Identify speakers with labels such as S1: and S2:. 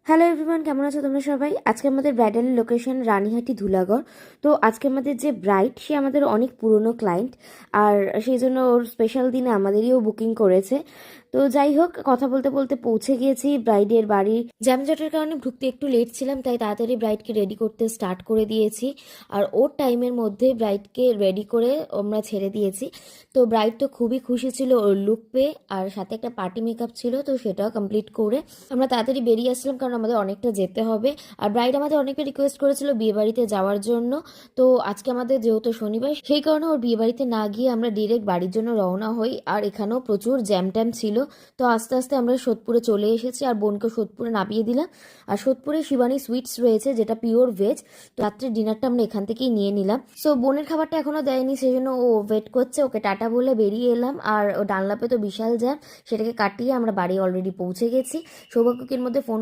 S1: Hello everyone, কেমন আছো তোমরা সবাই? আজকে আমাদের ব্রাইডাল লোকেশন রানীহাটি ধুলাগড়। তো আজকে আমাদের যে ব্রাইড, সে আমাদের অনেক পুরনো ক্লায়েন্ট, আর সেই জন্য ওর স্পেশাল দিনে আমাদেরইও বুকিং করেছে। তো যাই হোক, কথা বলতে বলতে পৌঁছে গিয়েছি ব্রাইডের বাড়ি। জ্যামজটের কারণে ঢুকতে একটু লেট ছিলাম, তাই তাড়াতাড়ি ব্রাইডকে রেডি করতে স্টার্ট করে দিয়েছি। আর ওর টাইমের মধ্যে ব্রাইডকে রেডি করে আমরা ছেড়ে দিয়েছি। তো ব্রাইড তো খুবই খুশি ছিল ওর লুক পেয়ে, আর সাথে একটা পার্টি মেকআপ ছিল, তো সেটাও কমপ্লিট করে আমরা তাড়াতাড়ি বেরিয়ে আসলাম, কারণ আমাদের অনেকটা যেতে হবে। আর ব্রাইড আমাদের অনেকটা রিকোয়েস্ট করেছিল বিয়ে বাড়িতে যাওয়ার জন্য। তো আজকে আমাদের যেহেতু শনিবার, সেই কারণে ওর বিয়ে বাড়িতে না গিয়ে আমরা ডিরেক্ট বাড়ির জন্য রওনা হই। আর এখানেও প্রচুর জ্যাম ট্যাম ছিল। তো আস্তে আস্তে আমরা সোদপুরে চলে এসেছি, আর বোনকে সোদপুরে নামিয়ে দিলাম। আর সোদপুরে শিবানী সুইটস রয়েছে, যেটা পিওর ভেজ। তো রাত্রের ডিনারটা আমরা এখান থেকেই নিয়ে নিলাম। সো বোনের খাবারটা এখনো দেয়নি, সেই জন্য ও ওয়েট করছে। ওকে টাটা বলে বেরিয়ে এলাম। আর ও ডানলাপে তো বিশাল জ্যাম, সেটাকে কাটিয়ে আমরা বাড়ি অলরেডি পৌঁছে গেছি। সৌভাগ্যকের মধ্যে ফোন